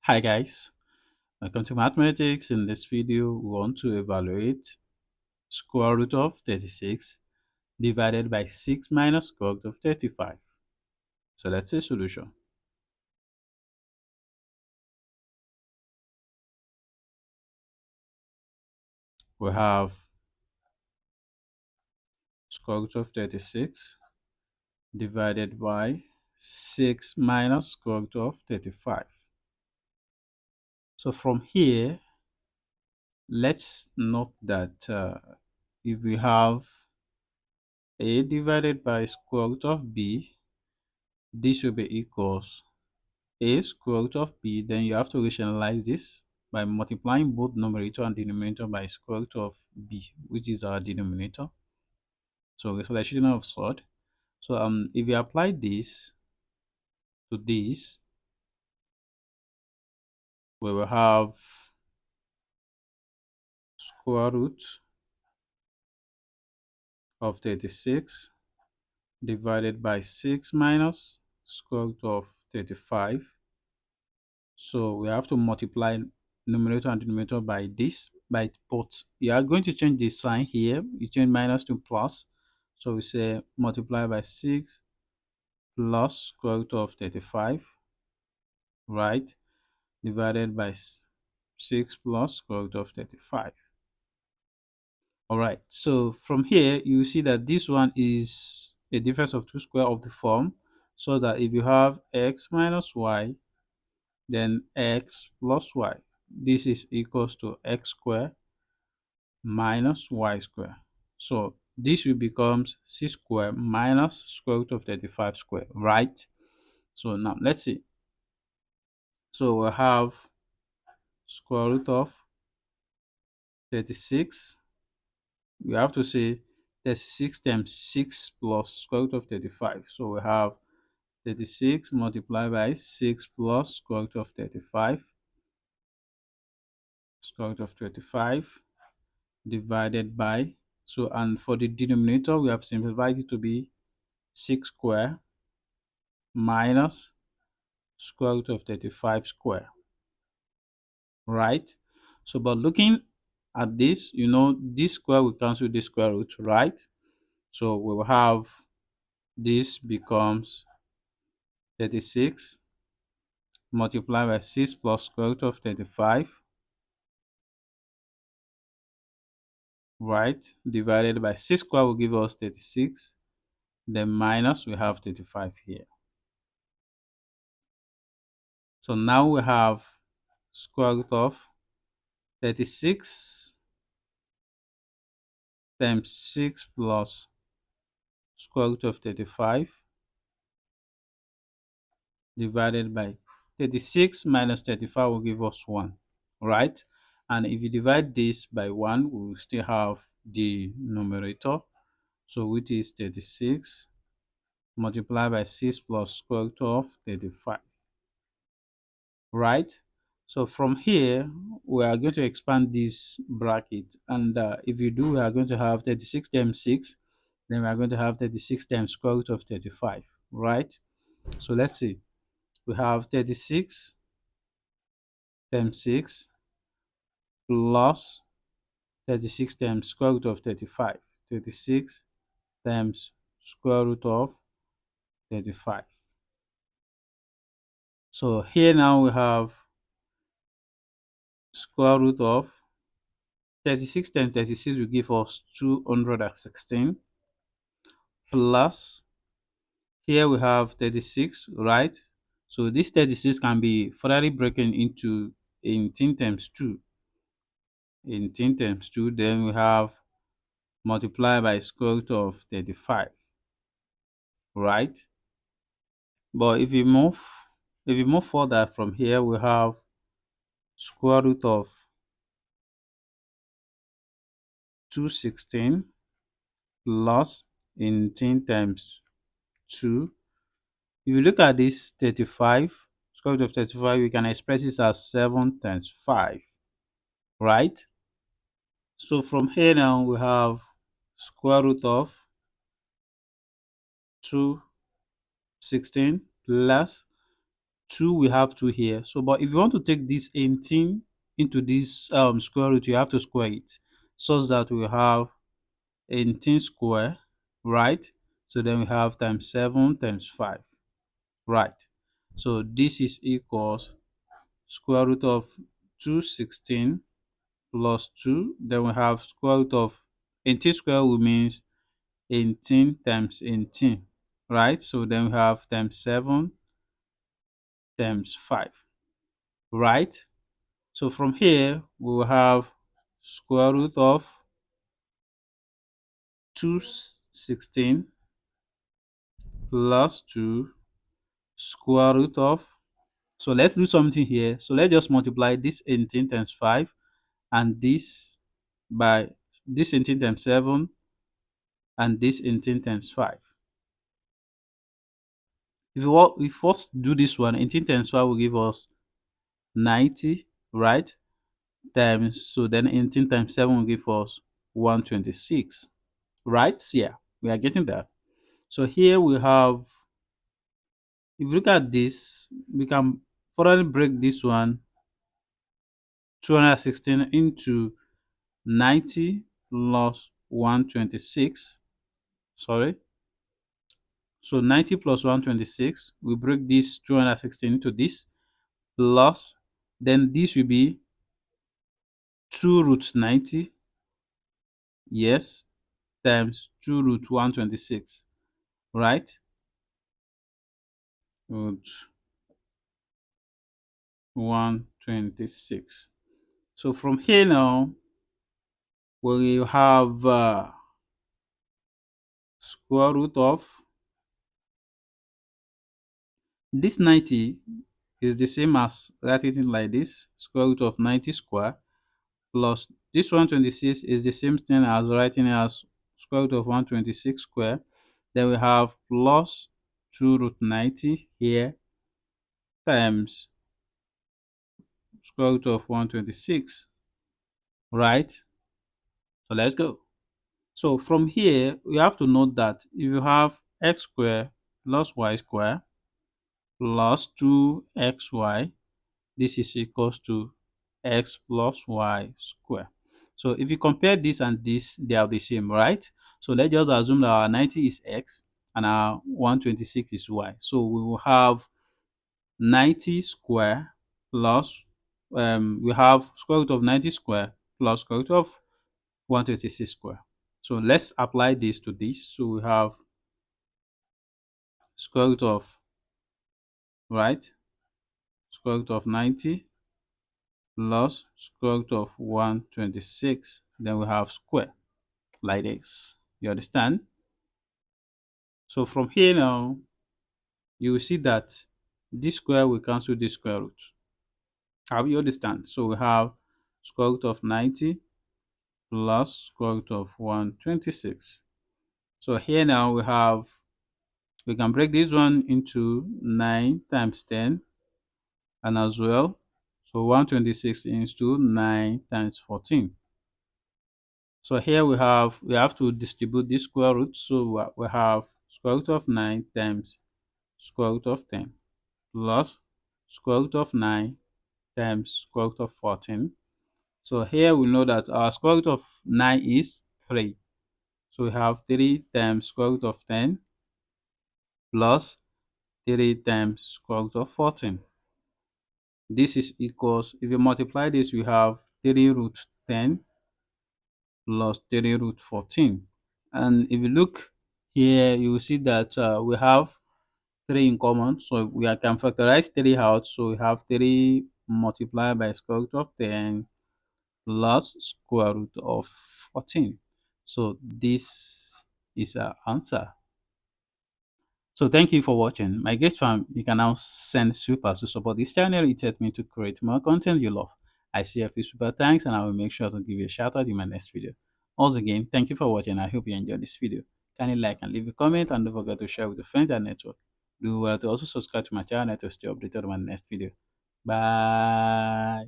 Hi guys, welcome to mathematics. In this video, we want to evaluate square root of 36 divided by 6 minus square root of 35. So let's see solution. We have square root of 36 divided by 6 minus square root of 35. So from here, let's note that if we have a divided by square root of b, this will be equals a square root of b, then you have to rationalize this by multiplying both numerator and denominator by square root of b, which is our denominator. So rationalization of sort. So if you apply this to this, we will have square root of 36 divided by 6 minus square root of 35. So we have to multiply numerator and denominator by this, by both. You are going to change the sign here. You change minus to plus. So we say multiply by 6 plus square root of 35, right? Divided by 6 plus square root of 35. All right. So from here, you see that this one is a difference of two square of the form. So that if you have x minus y, then x plus y. This is equals to x squared minus y squared. So this will become c squared minus square root of 35 squared, right? So now let's see. So we'll have square root of 36. We have to say 36 times 6 plus square root of 35. So we have 36 multiplied by 6 plus square root of 35, square root of 35 divided by, so and for the denominator we have simplified it to be 6 square minus square root of 35 square, right? So but looking at this, this square will cancel this square root, right? So we will have this becomes 36 multiplied by 6 plus square root of 35, right? Divided by 6 square will give us 36, then minus we have 35 here. So now we have square root of 36 times 6 plus square root of 35 divided by 36 minus 35 will give us 1, right? And if you divide this by 1, we will still have the numerator, so which is 36 multiplied by 6 plus square root of 35, right? So from here, we are going to expand this bracket, and if you do, we are going to have 36 times 6, then we are going to have 36 times square root of 35, right? So let's see. We have 36 times 6 plus 36 times square root of 35. 36 times square root of 35. So here now we have square root of 36 times 36 will give us 216 plus, here we have 36, right? So this 36 can be further broken into 18 times 2. 18 times 2, then we have multiply by square root of 35, right? But if you move further from here, we have square root of 216 plus 18 times 2. If you look at this 35, square root of 35, we can express this as 7 times 5, right? So from here now we have square root of 216 plus 2, we have 2 here. So, but if you want to take this 18 into this square root, you have to square it such that we have 18 square, right? So then we have times 7 times 5, right? So this is equals square root of 216 plus 2. Then we have square root of 18 square, which means 18 times 18, right? So then we have times 7 times 5, right? So from here, we will have square root of 216 plus 2 square root of, so let's do something here. So let's just multiply this 18 times 5 and this by this 18 times 7 and this 18 times 5. If we first do this one, 18 times 5 will give us 90, right? Times, so then 18 times 7 will give us 126, right? Yeah, we are getting that. So here we have, if you look at this, we can further break this one 216 into 90 plus 126. Sorry. So 90 plus 126, we break this 216 into this plus, then this will be 2 root 90, yes, times 2 root 126, right? Root 126. So from here now, we will have square root of this 90 is the same as writing like this, square root of 90 square, plus this 126 is the same thing as writing as square root of 126 square. Then we have plus 2 root 90 here times square root of 126, right? So let's go. So from here, we have to note that if you have x square plus y square plus 2xy, this is equals to x plus y square. So if you compare this and this, they are the same, right? So let's just assume that our 90 is x and our 126 is y. So we will have 90 square plus, we have square root of 90 square plus square root of 126 square. So let's apply this to this. So we have square root of, right, square root of 90 plus square root of 126. Then we have square like this. You understand? So from here now, you will see that this square will cancel this square root. How you understand? So we have square root of 90 plus square root of 126. So here now we can break this one into 9 times 10 and as well. So 126 into 9 times 14. So here we have to distribute this square root. So we have square root of 9 times square root of 10 plus square root of 9 times square root of 14. So here we know that our square root of 9 is 3. So we have 3 times square root of 10 plus 3 times square root of 14. This is equals, if you multiply this, we have 3 root 10 plus 3 root 14. And if you look here, you will see that we have 3 in common. So we can factorize 3 out. So we have 3 multiplied by square root of 10 plus square root of 14. So this is our answer. So thank you for watching. My great fam, you can now send super to support this channel. It helps me to create more content you love. I see a few super thanks and I will make sure to give you a shout out in my next video. Once again, thank you for watching. I hope you enjoyed this video. Kindly like and leave a comment and don't forget to share with your friends and network. Do well to also subscribe to my channel to stay updated on my next video. Bye.